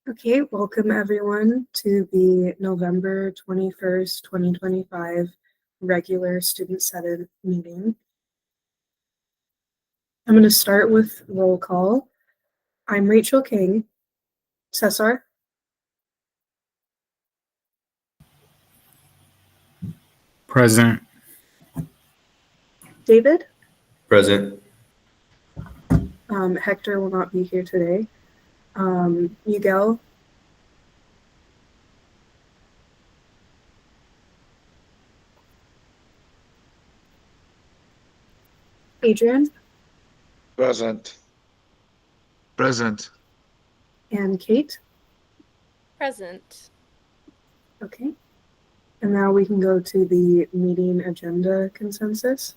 Okay, welcome everyone to the November 21st, 2025 regular Student Senate meeting. I'm going to start with roll call. I'm Rachel King. Cesar? Present. David? Present. Hector will not be here today. Miguel? Adrian? Present. Present. And Kate? Present. Okay. And now we can go to the meeting agenda consensus.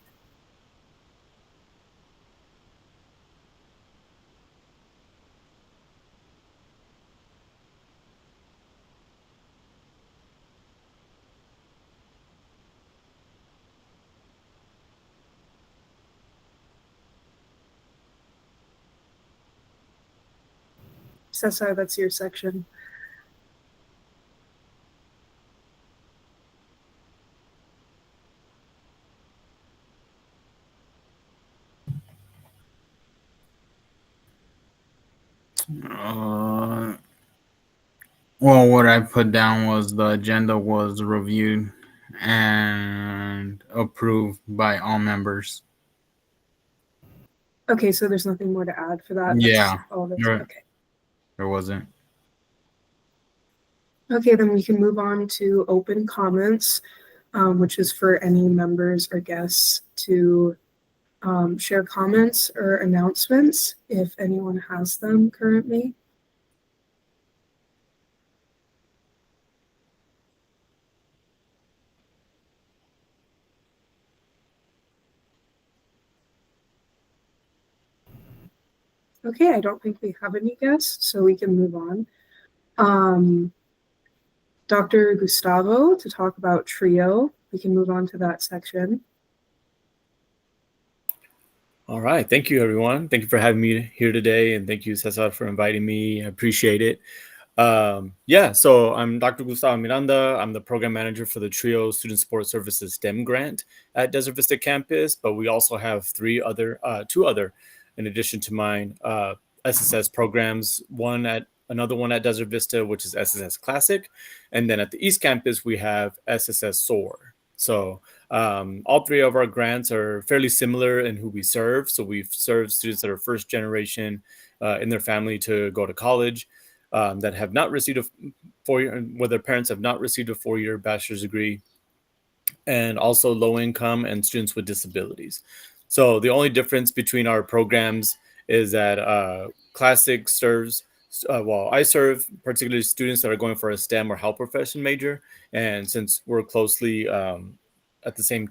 Cesar, that's your section. Well, what I put down was the agenda was reviewed and approved by all members. Okay, so there's nothing more to add for that. Yeah. That's all that's okay. There wasn't. Okay, then we can move on to open comments, which is for any members or guests to share comments or announcements if anyone has them currently. Okay, I don't think we have any guests, so we can move on. Dr. Gustavo to talk about TRIO. We can move on to that section. All right. Thank you, everyone. Thank you for having me here today. And thank you, Cesar, for inviting me. I appreciate it. So I'm Dr. Gustavo Miranda. I'm the program manager for the TRIO Student Support Services STEM grant at Desert Vista campus. But we also have two other, in addition to mine, SSS programs, another one at Desert Vista, which is SSS Classic. And then at the East Campus, we have SSS SOAR. So all three of our grants are fairly similar in who we serve. So we've served students that are first generation in their family to go to college, that have not received a 4-year, where their parents have not received a 4-year bachelor's degree, and also low income and students with disabilities. So the only difference between our programs is that Classic serves, I serve particularly students that are going for a STEM or health profession major. And since we're closely at the same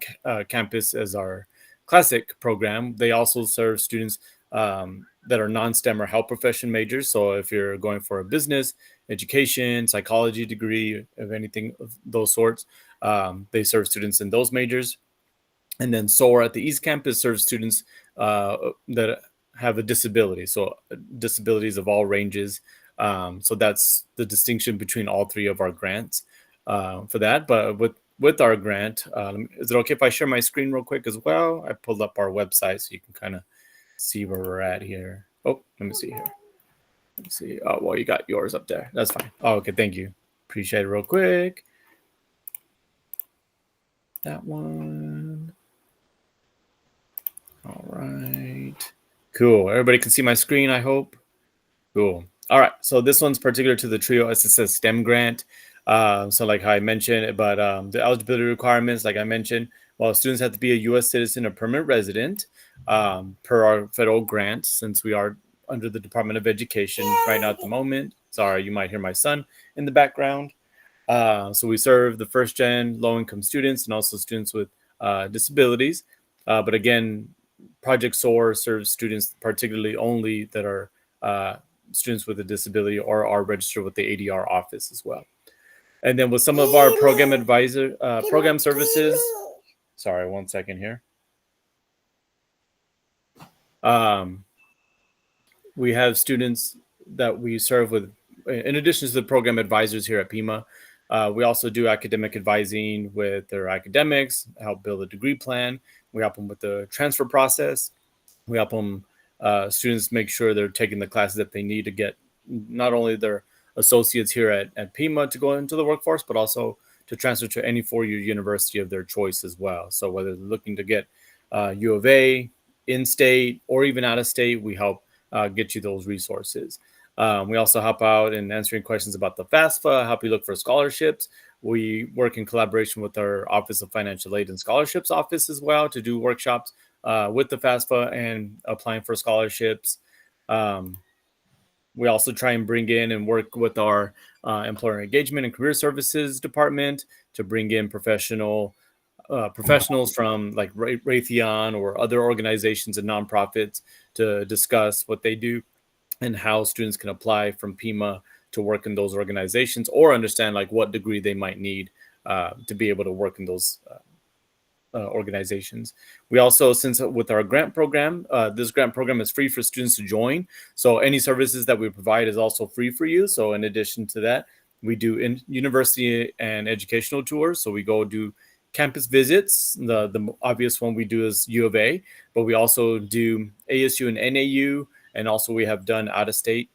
campus as our Classic program, they also serve students that are non-STEM or health profession majors. So if you're going for a business, education, psychology degree, of anything of those sorts, they serve students in those majors. And then SOAR at the East Campus serves students that have a disability, so disabilities of all ranges. So that's the distinction between all three of our grants for that. But with our grant, is it okay if I share my screen real quick as well? I pulled up our website so you can kind of see where we're at here. Oh, let me see here. Let me see. Oh, well, you got yours up there. That's fine. Oh, okay, thank you. Appreciate it real quick. That one. All right. Cool. Everybody can see my screen, I hope. Cool. All right. So this one's particular to the TRIO SSS STEM grant. So like how I mentioned, but the eligibility requirements, like I mentioned, well, students have to be a U.S. citizen or permanent resident per our federal grant, since we are under the Department of Education right now at the moment. Sorry, you might hear my son in the background. So we serve the first gen low-income students and also students with disabilities. But again, Project SOAR serves students particularly only that are students with a disability or are registered with the ADR office as well. And then with some of our program services, sorry, 1 second here. We have students that we serve with in addition to the program advisors here at Pima, we also do academic advising with their academics, help build a degree plan. We help them with the transfer process. We help them students make sure they're taking the classes that they need to get not only their associates here at Pima to go into the workforce, but also to transfer to any four-year university of their choice as well. So whether they're looking to get U of A, in-state, or even out-of-state, we help get you those resources. We also help out in answering questions about the FAFSA, help you look for scholarships. We work in collaboration with our Office of Financial Aid and Scholarships office as well to do workshops with the FAFSA and applying for scholarships. We also try and bring in and work with our employer engagement and career services department to bring in professionals from like Raytheon or other organizations and nonprofits to discuss what they do and how students can apply from Pima to work in those organizations or understand like what degree they might need to be able to work in those organizations. We also, since with our grant program, this grant program is free for students to join. So any services that we provide is also free for you. So in addition to that, we do university and educational tours. So we go do campus visits. The obvious one we do is U of A, but we also do ASU and NAU. And also we have done out-of-state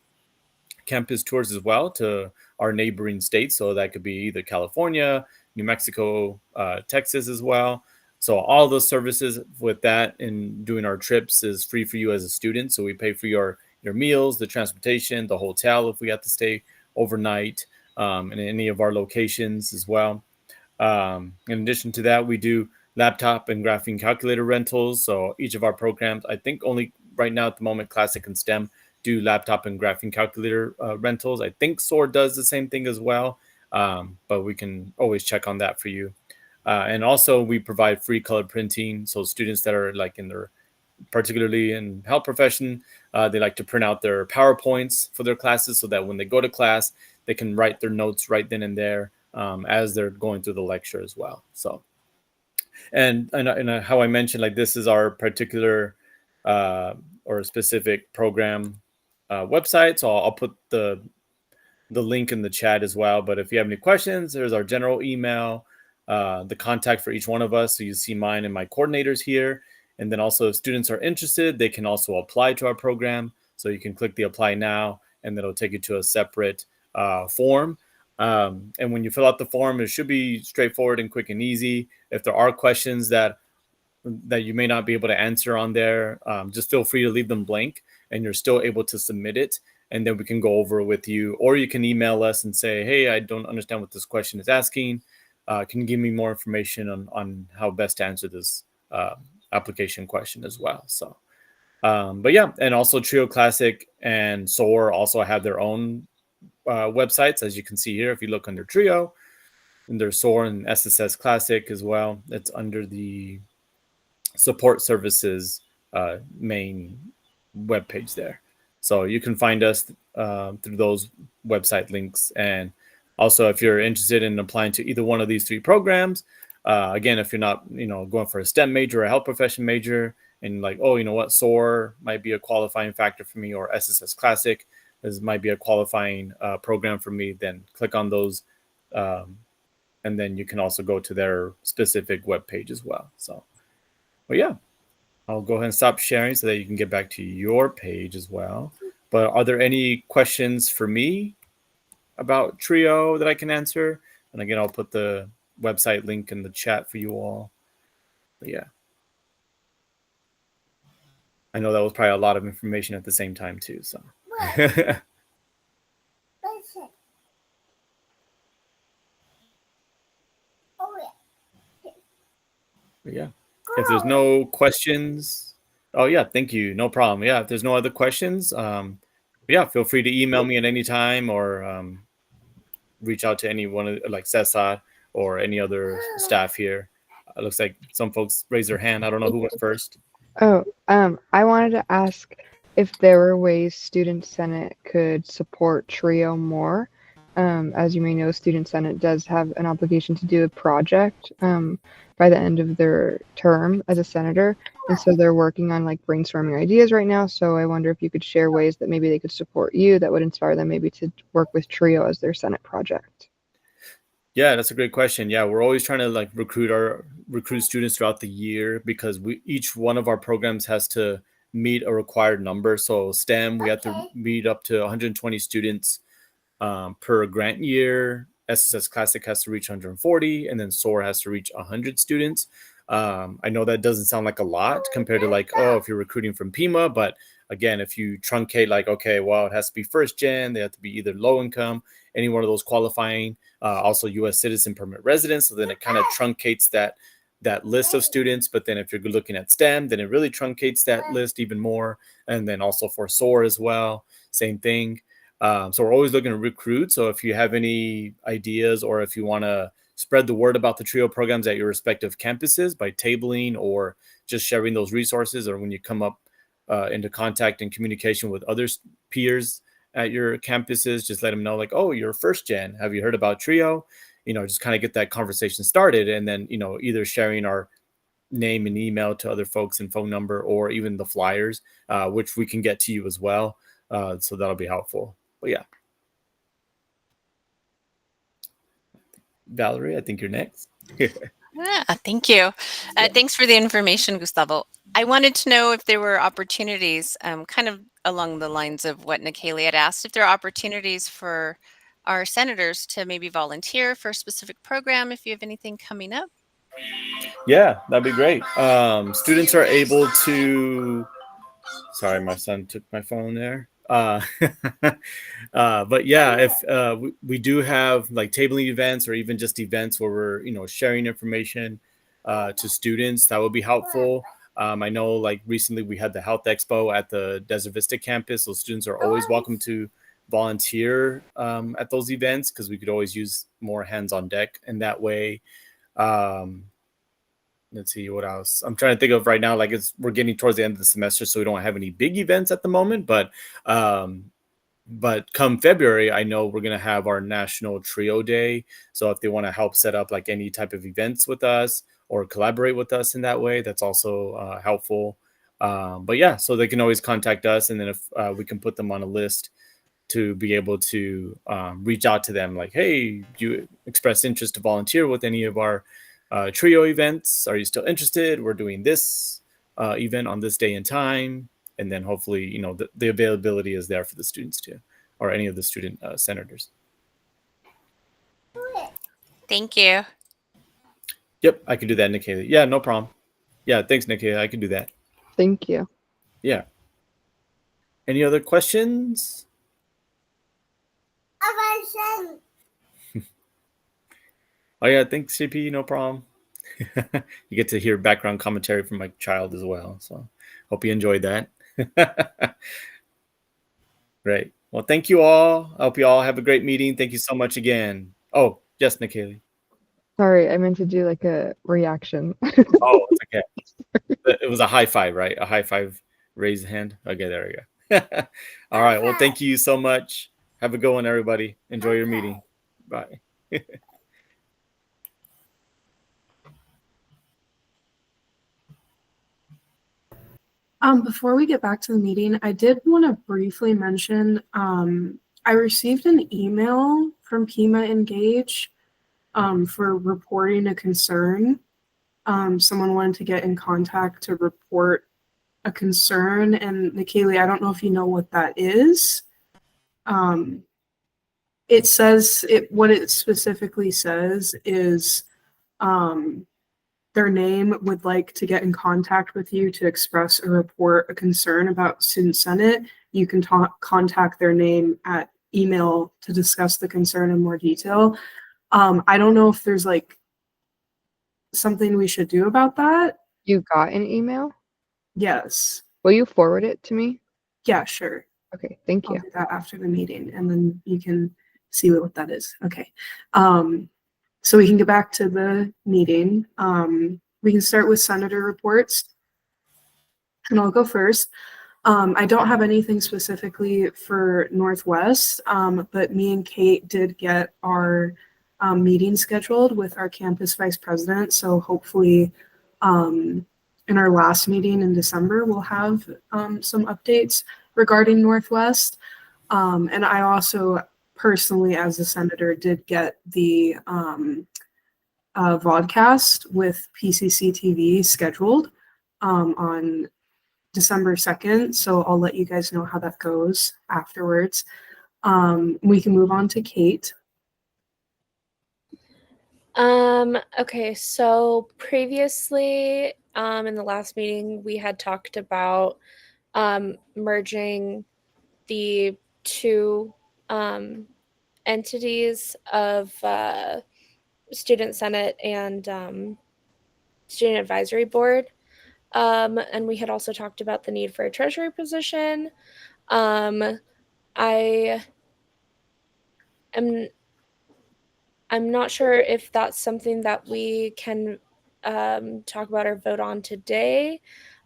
campus tours as well to our neighboring states. So that could be either California, New Mexico, Texas as well. So all those services with that and doing our trips is free for you as a student. So we pay for your meals, the transportation, the hotel if we have to stay overnight, in any of our locations as well. In addition to that, we do laptop and graphing calculator rentals. So each of our programs, I think only right now at the moment, Classic and STEM do laptop and graphing calculator rentals. I think SOAR does the same thing as well, but we can always check on that for you. And also we provide free color printing. So students that are like particularly in health profession, they like to print out their PowerPoints for their classes so that when they go to class, they can write their notes right then and there as they're going through the lecture as well. So, and how I mentioned, like this is our particular or specific program website. So I'll put the link in the chat as well. But if you have any questions, there's our general email, the contact for each one of us. So you see mine and my coordinators here. And then also if students are interested, they can also apply to our program. So you can click the apply now, and then it'll take you to a separate form. And when you fill out the form, it should be straightforward and quick and easy. If there are questions that you may not be able to answer on there, just feel free to leave them blank and you're still able to submit it. And then we can go over it with you, or you can email us and say, hey, I don't understand what this question is asking. Can you give me more information on how best to answer this application question as well? So, but yeah, and also Trio Classic and SOAR also have their own websites, as you can see here. If you look under Trio, and there's SOAR and SSS Classic as well. It's under the support services main webpage there. So you can find us through those website links. And also, if you're interested in applying to either one of these three programs, again, if you're not, going for a STEM major or a health profession major, and like, oh, you know what, SOAR might be a qualifying factor for me, or SSS Classic, this might be a qualifying program for me, then click on those. And then you can also go to their specific webpage as well. So, but yeah, I'll go ahead and stop sharing so that you can get back to your page as well. But are there any questions for me about Trio that I can answer? And again, I'll put the website link in the chat for you all. But yeah, I know that was probably a lot of information at the same time too. So but yeah, if there's no questions, oh yeah, thank you, no problem. Yeah, if there's no other questions, yeah, feel free to email me at any time, or reach out to anyone like Cesar or any other staff here. It looks like some folks raised their hand. I don't know who went first. Oh, I wanted to ask if there were ways Student Senate could support Trio more. as you may know, Student Senate does have an obligation to do a project by the end of their term as a senator. And so they're working on like brainstorming ideas right now. So I wonder if you could share ways that maybe they could support you that would inspire them maybe to work with TRIO as their Senate project. Yeah, that's a great question. Yeah, we're always trying to like recruit students throughout the year because each one of our programs has to meet a required number. So STEM, we have to meet up to 120 students per grant year. SSS Classic has to reach 140, and then SOAR has to reach 100 students. I know that doesn't sound like a lot compared to like, oh, if you're recruiting from Pima, but again, if you truncate like, okay, well, it has to be first gen, they have to be either low income, any one of those qualifying, also U.S. citizen permanent residents. So then it kind of truncates that list of students. But then if you're looking at STEM, then it really truncates that list even more. And then also for SOAR as well, same thing. So we're always looking to recruit. So if you have any ideas or if you want to spread the word about the TRIO programs at your respective campuses by tabling or just sharing those resources, or when you come up into contact and communication with other peers at your campuses, just let them know like, oh, you're first gen. Have you heard about TRIO? Just kind of get that conversation started. And then, either sharing our name and email to other folks and phone number, or even the flyers, which we can get to you as well. So that'll be helpful. But yeah. Valerie, I think you're next. Thank you. Thanks for the information, Gustavo. I wanted to know if there were opportunities, kind of along the lines of what Nikayla had asked, if there are opportunities for our senators to maybe volunteer for a specific program, if you have anything coming up. Yeah, that'd be great. Students are able to, sorry, my son took my phone there. But yeah, if we do have like tabling events or even just events where we're, sharing information to students, that would be helpful. I know like recently we had the Health Expo at the Desert Vista campus. So students are always welcome to volunteer at those events because we could always use more hands on deck in that way. Let's see what else I'm trying to think of right now. Like we're getting towards the end of the semester, so we don't have any big events at the moment. But come February, I know we're gonna have our National TRIO Day. So if they want to help set up like any type of events with us or collaborate with us in that way, that's also helpful. But yeah, so they can always contact us, and then if we can put them on a list to be able to reach out to them, like, hey, you express interest to volunteer with any of our TRIO events. Are you still interested? We're doing this event on this day and time. And then hopefully, the availability is there for the students too, or any of the student senators. Thank you. Yep, I can do that, Nikayla. Yeah, no problem. Yeah, thanks, Nikayla. I can do that. Thank you. Yeah. Any other questions? Oh yeah, thanks, CP. No problem. You get to hear background commentary from my child as well. So hope you enjoyed that. Great. Well, thank you all. I hope you all have a great meeting. Thank you so much again. Oh, yes, Nikayla. Sorry, I meant to do like a reaction. Oh, it's okay. It was a high five, right? A high five, raise the hand. Okay, there we go. All right. Well, thank you so much. Have a good one, everybody. Enjoy your meeting. Bye. Before we get back to the meeting, I did want to briefly mention, I received an email from PimaEngage for reporting a concern. Someone wanted to get in contact to report a concern, and Nikayla, I don't know if you know what that is. It says what it specifically says is their name would like to get in contact with you to express or report a concern about Student Senate. You can contact their name at email to discuss the concern in more detail. I don't know if there's like something we should do about that. You got an email? Yes. Will you forward it to me? Yeah, sure. Okay, thank I'll you. do that after the meeting, and then you can see what that is. Okay. So we can get back to the meeting. We can start with senator reports, and I'll go first. I don't have anything specifically for Northwest, but me and Kate did get our meeting scheduled with our campus vice president. So hopefully in our last meeting in December, we'll have some updates regarding Northwest. And I also personally, as a senator, did get the vodcast with PCC TV scheduled on December 2nd. So I'll let you guys know how that goes afterwards. We can move on to Kate. Okay, so previously in the last meeting, we had talked about merging the two entities of Student Senate and Student Advisory Board. And we had also talked about the need for a treasury position. I'm not sure if that's something that we can talk about or vote on today.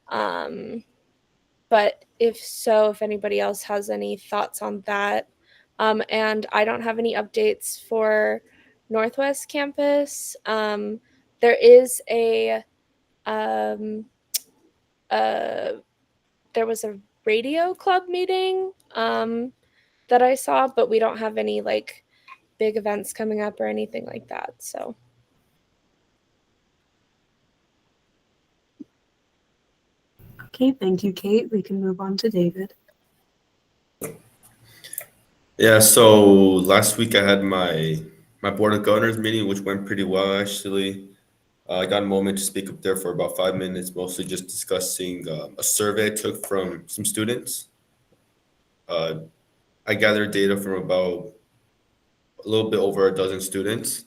But if so, if anybody else has any thoughts on that. And I don't have any updates for Northwest Campus. There is there was a radio club meeting that I saw, but we don't have any like big events coming up or anything like that. So Okay, thank you, Kate. We can move on to David. Yeah, so last week I had my board of governors meeting, which went pretty well actually. I got a moment to speak up there for about 5 minutes, mostly just discussing a survey I took from some students. I gathered data from about a little bit over a dozen students,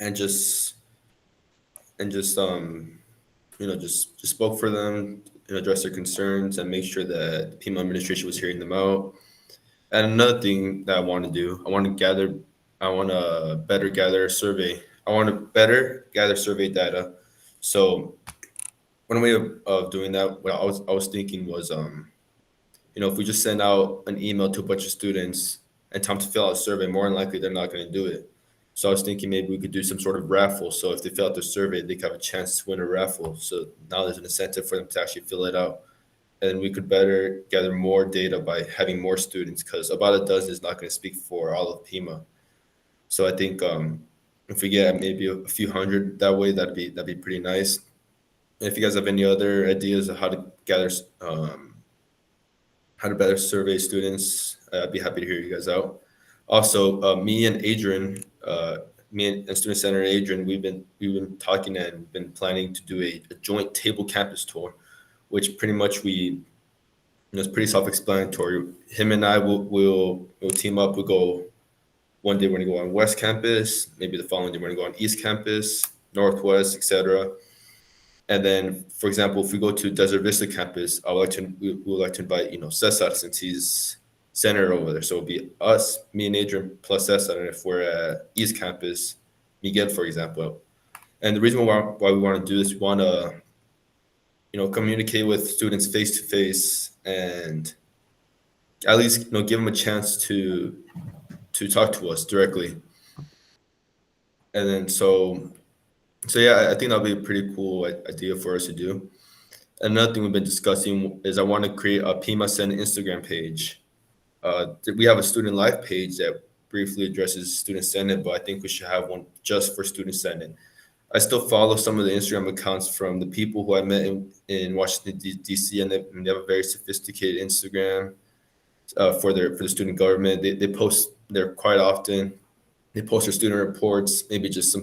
and just just spoke for them, address their concerns, and make sure that the Pima administration was hearing them out. And another thing that I want to do, I want to better gather survey. I want to better gather survey data. So one way of doing that, what I was thinking was, if we just send out an email to a bunch of students and tell them to fill out a survey, more than likely they're not going to do it. So I was thinking maybe we could do some sort of raffle. So if they fill out their survey, they could have a chance to win a raffle. So now there's an incentive for them to actually fill it out. And we could better gather more data by having more students, because about a dozen is not going to speak for all of Pima. So I think if we get maybe a few hundred that way, that'd be pretty nice. And if you guys have any other ideas of how to gather, how to better survey students, I'd be happy to hear you guys out. Also, me and Adrian, me and Student Senator Adrian, we've been talking and been planning to do a joint table campus tour, which pretty much it's pretty self-explanatory. Him and I will team up. We'll go one day. We're gonna go on West Campus. Maybe the following day we're gonna go on East Campus, Northwest, etc. And then, for example, if we go to Desert Vista Campus, we would like to invite Cesar, since he's senator over there. So it'll be us, me and Adrian, plus Cesar. And if we're at East Campus, Miguel, for example. And the reason why we want to do this, we want to communicate with students face to face, and at least give them a chance to talk to us directly. And then so yeah, I think that'll be a pretty cool idea for us to do. Another thing we've been discussing is I want to create a Pima Senate Instagram page. We have a student life page that briefly addresses Student Senate, but I think we should have one just for Student Senate. I still follow some of the Instagram accounts from the people who I met in Washington, D.C., and they have a very sophisticated Instagram for the student government. They post there quite often. They post their student reports, maybe just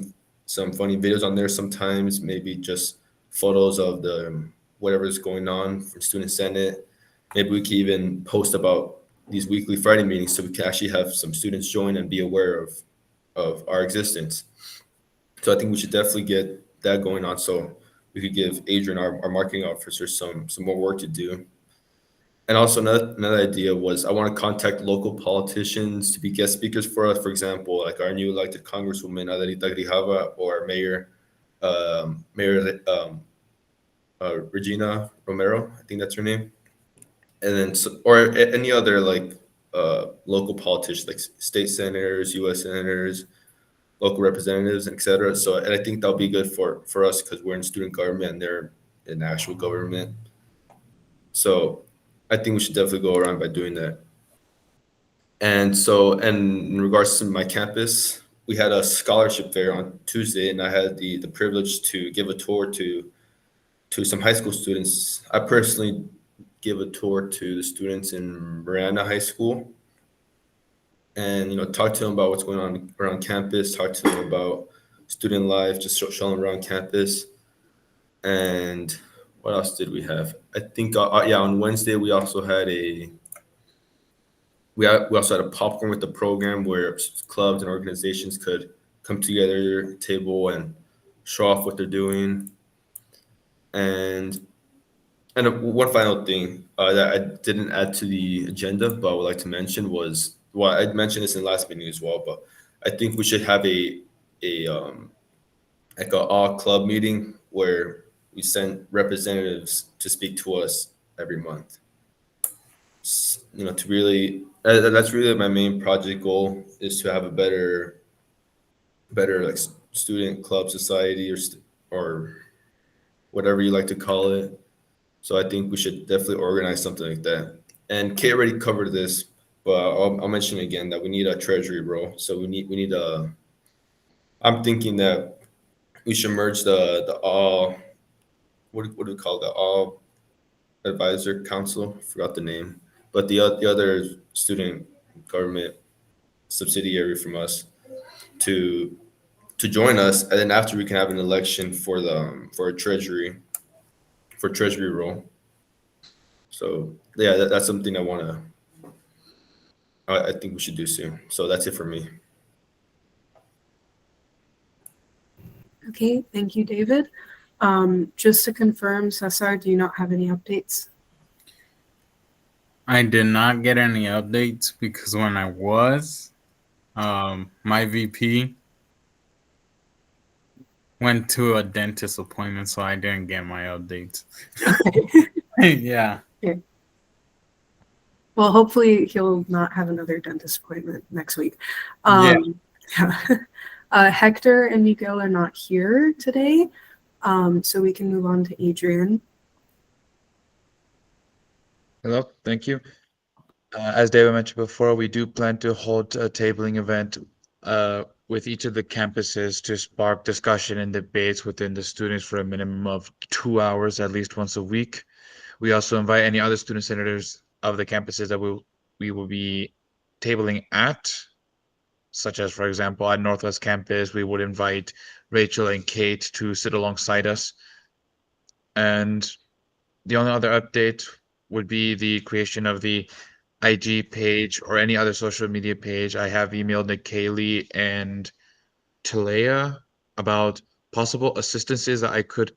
some funny videos on there sometimes, maybe just photos of the whatever's going on from Student Senate. Maybe we can even post about these weekly Friday meetings so we can actually have some students join and be aware of our existence. So I think we should definitely get that going on, so we could give Adrian, our marketing officer, some more work to do. And also another idea was I want to contact local politicians to be guest speakers for us. For example, like our new elected Congresswoman Adelita Grijalva, or Mayor Regina Romero, I think that's her name. and then or any other like local politicians, like state senators, U.S. senators, local representatives, etc. So, and I think that'll be good for us because we're in student government and they're in actual government. So, I think we should definitely go around by doing that. And so, and in regards to my campus, we had a scholarship fair on Tuesday, and I had the privilege to give a tour to some high school students. I personally give a tour to the students in Miranda High School, and talk to them about what's going on around campus. Talk to them about student life, just show them around campus. And what else did we have? I think yeah, on Wednesday we also had a popcorn with the program where clubs and organizations could come together, table, and show off what they're doing. And one final thing that I didn't add to the agenda, but I would like to mention was, well, I mentioned this in the last meeting as well, but I think we should have a like a all club meeting where we send representatives to speak to us every month. To really, that's really my main project goal, is to have a better like student club society or whatever you like to call it. So I think we should definitely organize something like that. And Kate already covered this, but I'll mention again that we need a treasury role. So we need a. I'm thinking that we should merge the all. What do we call the all advisor council? Forgot the name, but the other student government subsidiary from us to join us, and then after we can have an election for a treasury role. So yeah, that's something I think we should do soon. So that's it for me. Okay, thank you, David. Just to confirm, Cesar, do you not have any updates? I did not get any updates because when I was, my VP went to a dentist appointment, so I didn't get my updates. Yeah. Okay. Well, hopefully he'll not have another dentist appointment next week. Yeah. Hector and Miguel are not here today, so we can move on to Adrian. Hello, thank you. As David mentioned before, we do plan to hold a tabling event with each of the campuses to spark discussion and debates within the students for a minimum of 2 hours, at least once a week. We also invite any other student senators of the campuses that we will be tabling at, such as, for example, at Northwest Campus, we would invite Rachel and Kate to sit alongside us. And the only other update would be the creation of the IG page or any other social media page. I have emailed Nikaylee and Talea about possible assistances that I could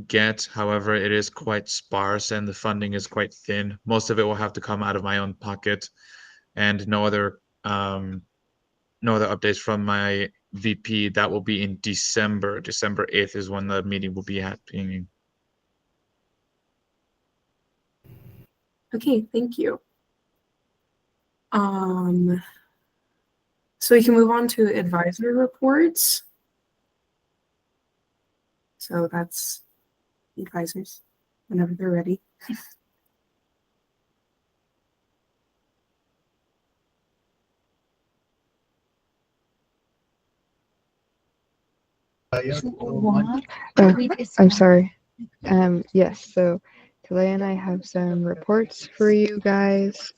get. However, it is quite sparse and the funding is quite thin. Most of it will have to come out of my own pocket, and no other updates from my VP. That will be in December. December 8th is when the meeting will be happening. Okay, thank you. So we can move on to advisory reports. So that's the advisors whenever they're ready. I'm sorry. Yes, so Talea and I have some reports for you guys.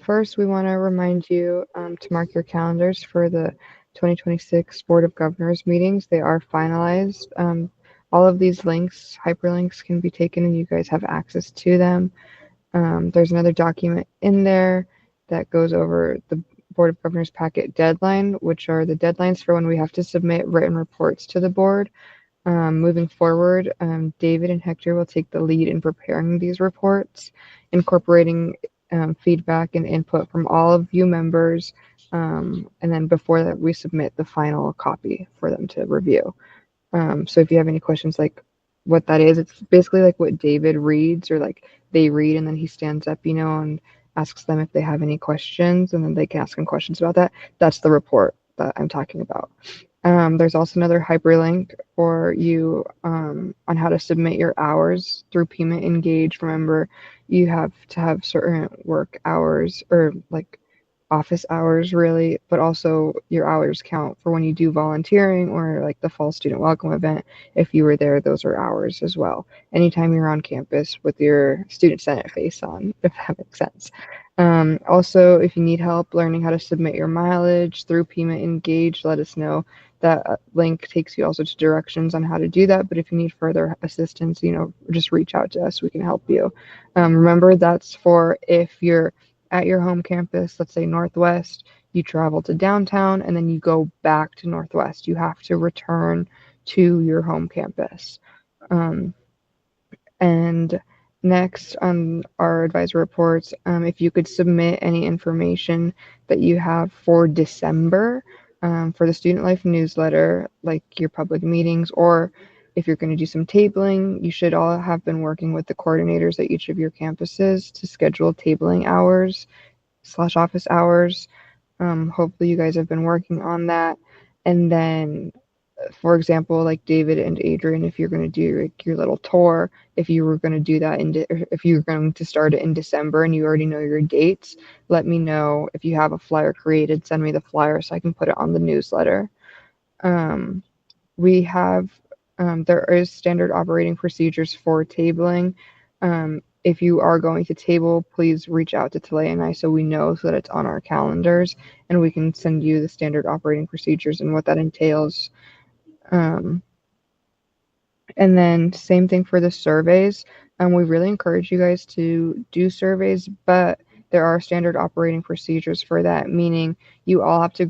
First, we want to remind you to mark your calendars for the 2026 Board of Governors meetings. They are finalized. All of these links, hyperlinks, can be taken and you guys have access to them. There's another document in there that goes over the Board of Governors packet deadline, which are the deadlines for when we have to submit written reports to the board. Moving forward, David and Hector will take the lead in preparing these reports, incorporating feedback and input from all of you members, and then before that we submit the final copy for them to review. So if you have any questions like what that is. It's basically like what David reads, or like they read and then he stands up, and asks them if they have any questions, and then they can ask him questions about that. That's the report that I'm talking about. There's also another hyperlink for you on how to submit your hours through PimaEngage. Remember, you have to have certain work hours, or like office hours really, but also your hours count for when you do volunteering or like the fall student welcome event. If you were there, those are hours as well. Anytime you're on campus with your student senate face on, if that makes sense. Also, if you need help learning how to submit your mileage through PimaEngage, let us know. That link takes you also to directions on how to do that. But if you need further assistance, just reach out to us. We can help you. Remember, that's for if you're at your home campus, let's say Northwest, you travel to downtown and then you go back to Northwest. You have to return to your home campus. And next on our advisor reports, if you could submit any information that you have for December for the Student Life newsletter, like your public meetings, or if you're going to do some tabling, you should all have been working with the coordinators at each of your campuses to schedule tabling hours / office hours. Hopefully you guys have been working on that. And then, for example, like David and Adrian, if you're going to do like your little tour, if you were going to do that if you're going to start it in December and you already know your dates, let me know. If you have a flyer created, send me the flyer so I can put it on the newsletter. We have there is standard operating procedures for tabling. If you are going to table, please reach out to Talea and I so we know, so that it's on our calendars and we can send you the standard operating procedures and what that entails. And then same thing for the surveys. We really encourage you guys to do surveys, but there are standard operating procedures for that, meaning you all have to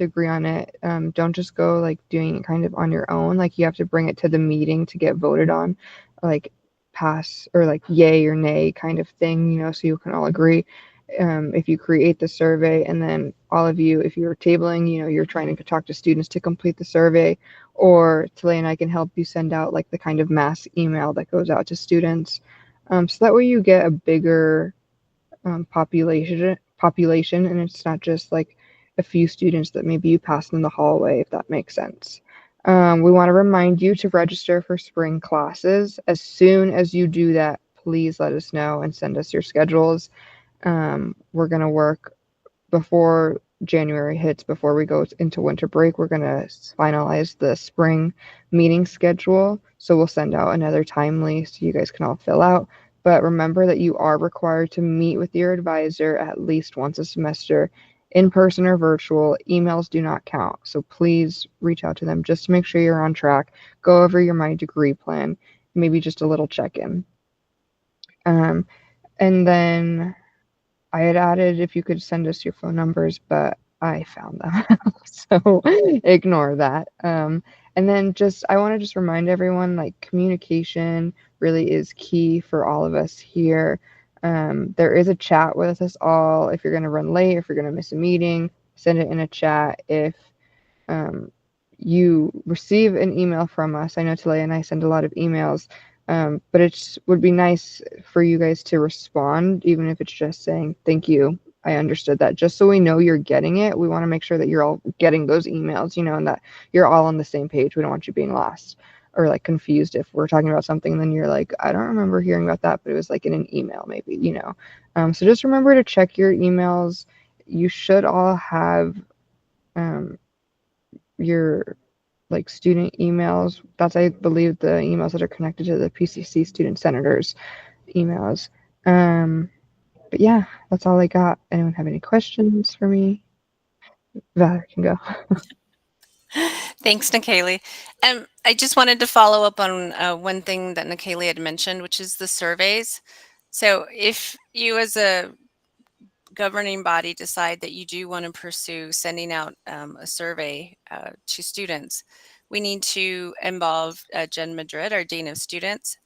agree on it. Don't just go like doing it kind of on your own. Like you have to bring it to the meeting to get voted on, like pass or like yay or nay kind of thing, so you can all agree. If you create the survey and then all of you, if you're tabling, you're trying to talk to students to complete the survey, or Talia and I can help you send out like the kind of mass email that goes out to students. So that way you get a bigger population, and it's not just like a few students that maybe you pass in the hallway, if that makes sense. We want to remind you to register for spring classes. As soon as you do that, please let us know and send us your schedules. We're going to work before January hits, before we go into winter break. We're going to finalize the spring meeting schedule. So we'll send out another timely so you guys can all fill out. But remember that you are required to meet with your advisor at least once a semester, in person or virtual. Emails do not count. So please reach out to them just to make sure you're on track. Go over your My Degree plan, maybe just a little check-in. And then I had added if you could send us your phone numbers, but I found them. So ignore that. And then I want to just remind everyone, like, communication really is key for all of us here. There is a chat with us all. If you're going to run late, if you're going to miss a meeting, send it in a chat. If you receive an email from us, I know Talia and I send a lot of emails, but it would be nice for you guys to respond, even if it's just saying, thank you, I understood that, just so we know you're getting it. We want to make sure that you're all getting those emails, and that you're all on the same page. We don't want you being lost or like confused if we're talking about something, then you're like, I don't remember hearing about that, but it was like in an email maybe, So just remember to check your emails. You should all have your like student emails. That's, I believe, the emails that are connected to the PCC student senators emails. But yeah, that's all I got. Anyone have any questions for me? Valerie can go. Thanks, Nikaylee. I just wanted to follow up on one thing that Nikaylee had mentioned, which is the surveys. So if you as a governing body decide that you do want to pursue sending out a survey to students, we need to involve Jen Madrid, our Dean of Students.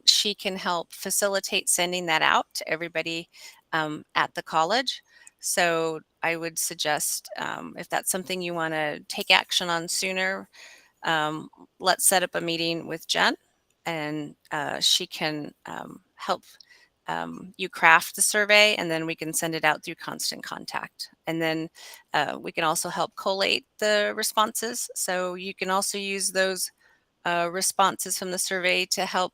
She can help facilitate sending that out to everybody at the college. So I would suggest if that's something you want to take action on sooner, let's set up a meeting with Jen, and she can help you craft the survey, and then we can send it out through Constant Contact. And then we can also help collate the responses. So you can also use those responses from the survey to help,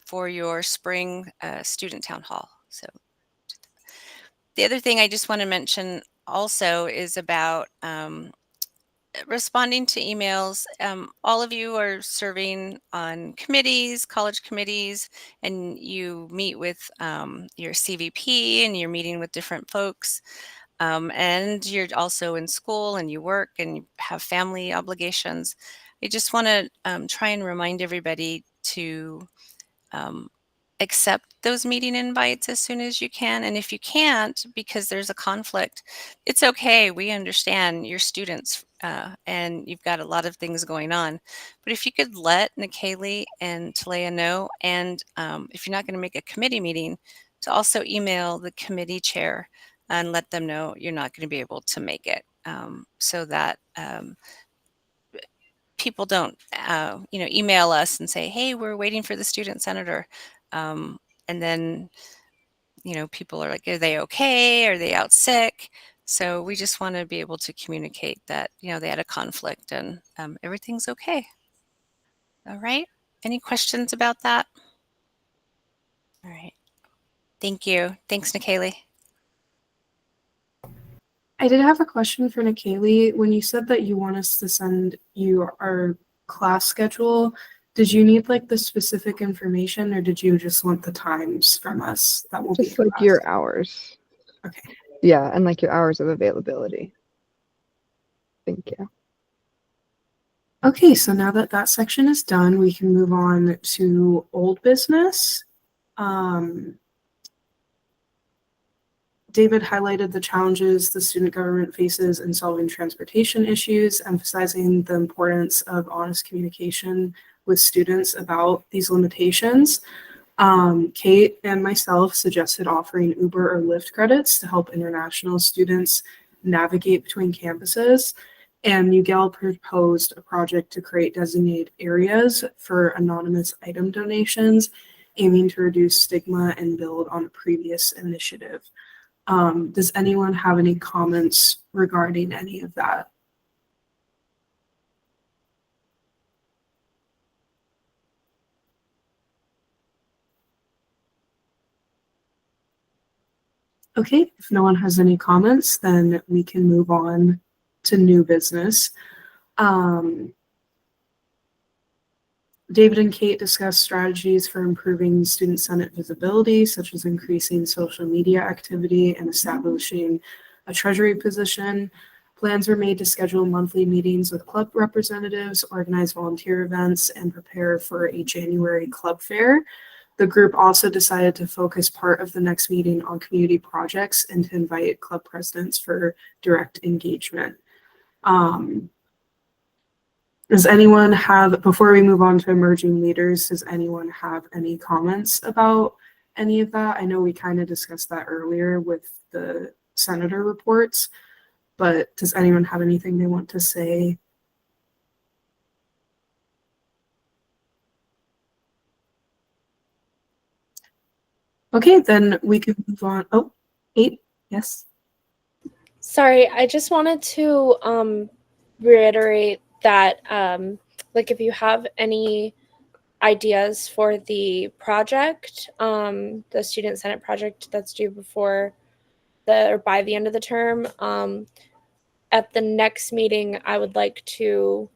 for your spring student town hall. So the other thing I just want to mention also is about responding to emails. All of you are serving on committees, college committees, and you meet with your CVP, and you're meeting with different folks. And you're also in school, and you work, and you have family obligations. I just want to try and remind everybody to accept those meeting invites as soon as you can. And if you can't, because there's a conflict, it's okay. We understand your students and you've got a lot of things going on. But if you could let Nikaylee and Talea know, and if you're not going to make a committee meeting, to also email the committee chair and let them know you're not going to be able to make it, so that people don't, email us and say, hey, we're waiting for the student senator. And then, people are like, are they okay? Are they out sick? So we just want to be able to communicate that, they had a conflict and everything's okay. All right. Any questions about that? All right. Thank you. Thanks, Nikaylee. I did have a question for Nikaylee. When you said that you want us to send you our class schedule, did you need like the specific information, or did you just want the times from us that will Just be in like class? your hours. Okay. Yeah, and like your hours of availability. Thank you. Okay, so now that that section is done, we can move on to old business. David highlighted the challenges the student government faces in solving transportation issues, emphasizing the importance of honest communication with students about these limitations. Kate and myself suggested offering Uber or Lyft credits to help international students navigate between campuses. And Miguel proposed a project to create designated areas for anonymous item donations, aiming to reduce stigma and build on a previous initiative. Does anyone have any comments regarding any of that? Okay, if no one has any comments, then we can move on to new business. David and Kate discussed strategies for improving Student Senate visibility, such as increasing social media activity and establishing a treasury position. Plans were made to schedule monthly meetings with club representatives, organize volunteer events, and prepare for a January club fair. The group also decided to focus part of the next meeting on community projects and to invite club presidents for direct engagement. Does anyone have, before we move on to emerging leaders, does anyone have any comments about any of that? I know we kind of discussed that earlier with the senator reports, but does anyone have anything they want to say? Okay, then we can move on. Oh, 8, yes. Sorry, I just wanted to reiterate that like if you have any ideas for the project, the Student Senate project that's due before or by the end of the term, at the next meeting, I would like to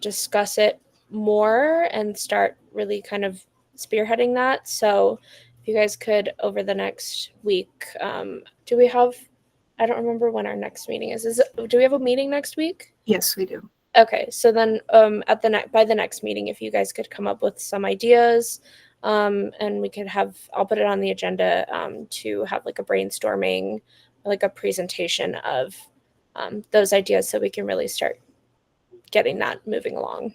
discuss it more and start really kind of spearheading that. So if you guys could, over the next week, do we have, I don't remember when our next meeting is. Do we have a meeting next week? Yes, we do. Okay, so then by the next meeting, if you guys could come up with some ideas, and we could I'll put it on the agenda to have like a brainstorming, like a presentation of those ideas, so we can really start getting that moving along.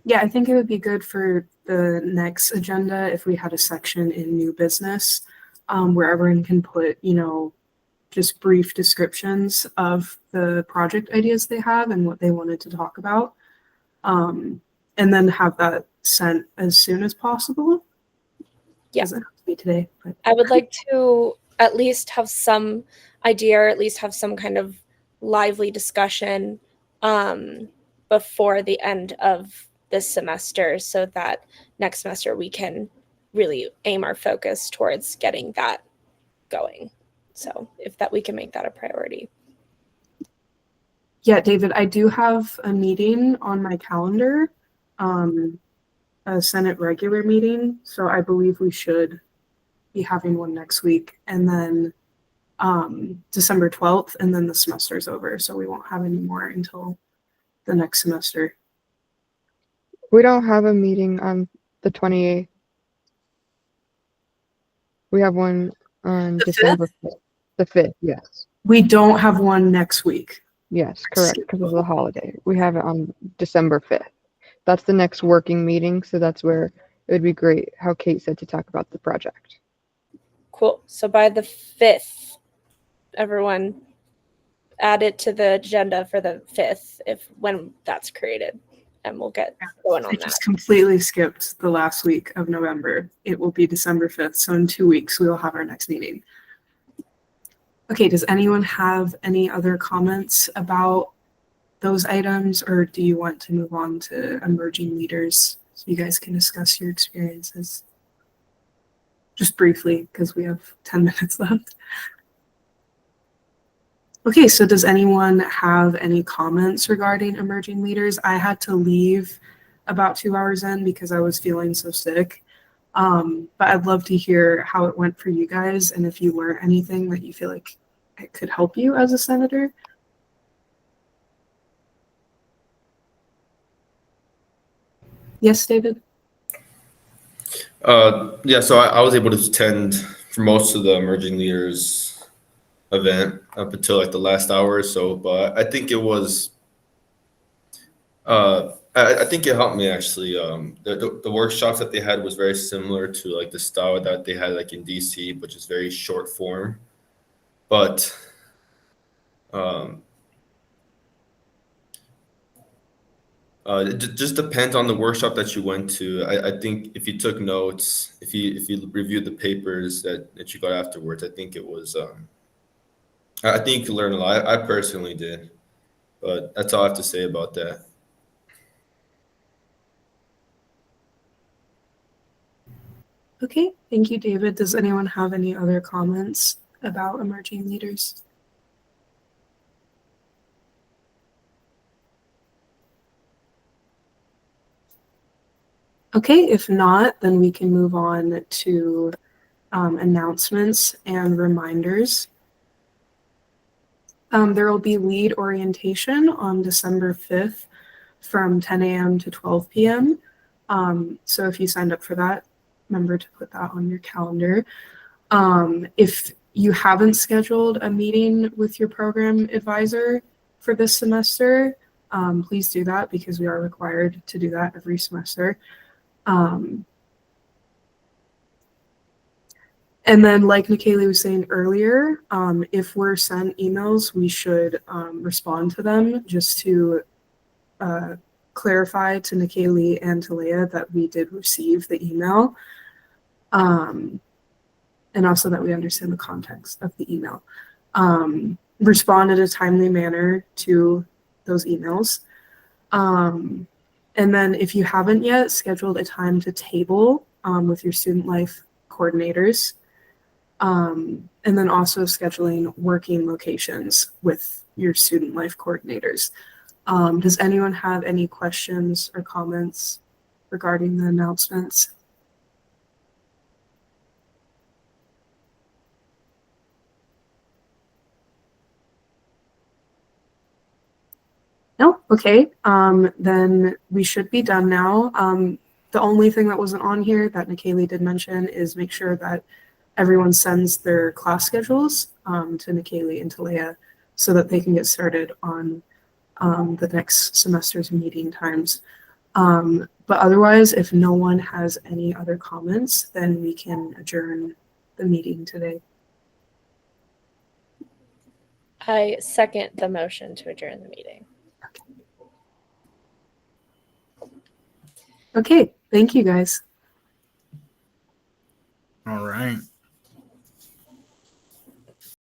Yeah, I think it would be good for the next agenda if we had a section in new business, where everyone can put, just brief descriptions of the project ideas they have and what they wanted to talk about. And then have that sent as soon as possible. Yeah. Doesn't have to be today, but I would like to at least have some idea, or at least have some kind of lively discussion before the end of this semester, so that next semester we can really aim our focus towards getting that going. So if that we can make that a priority. yeah, David, I do have a meeting on my calendar, a Senate regular meeting. So I believe we should be having one next week, and then December 12th, and then the semester's over. So we won't have any more until the next semester. We don't have a meeting on the 28th. We have one on The December 5th. The 5th, yes. We don't have one next week. Yes, correct, because of the holiday. We have it on December 5th. That's the next working meeting, so that's where it would be great, how Kate said, to talk about the project. Cool. So by the 5th, everyone add it to the agenda for the 5th when that's created, and we'll get going on I that. just completely skipped the last week of November. It will be December 5th. So in 2 weeks, we will have our next meeting. Okay, does anyone have any other comments about those items, or do you want to move on to emerging leaders so you guys can discuss your experiences? Just briefly, because we have 10 minutes left. Okay, so does anyone have any comments regarding emerging leaders? I had to leave about 2 hours in because I was feeling so sick. But I'd love to hear how it went for you guys, and if you learned anything that you feel like it could help you as a senator. Yes, David? Yeah, so I was able to attend for most of the emerging leaders event up until like the last hour or so, but I think it was I think it helped me actually. The workshops that they had was very similar to like the style that they had like in DC, which is very short form. But it just depends on the workshop that you went to. I think if you took notes, if you reviewed the papers that you got afterwards, I think it was I think you could learn a lot. I personally did, but that's all I have to say about that. Okay, thank you, David. Does anyone have any other comments about emerging leaders? Okay, if not, then we can move on to announcements and reminders. There will be lead orientation on December 5th from 10 a.m. to 12 p.m. So if you signed up for that, remember to put that on your calendar. If you haven't scheduled a meeting with your program advisor for this semester, please do that, because we are required to do that every semester. And then, like Nikayla was saying earlier, if we're sent emails, we should respond to them just to clarify to Nikayla and to Leah that we did receive the email, and also that we understand the context of the email. Respond in a timely manner to those emails. And then if you haven't yet scheduled a time to table with your student life coordinators, and then also scheduling working locations with your student life coordinators. Does anyone have any questions or comments regarding the announcements? No? Okay. Then we should be done now. The only thing that wasn't on here that Nikayla did mention is make sure that everyone sends their class schedules to Nikayla and to Leah so that they can get started on the next semester's meeting times. But otherwise, if no one has any other comments, then we can adjourn the meeting today. I second the motion to adjourn the meeting. Okay, thank you guys. All right.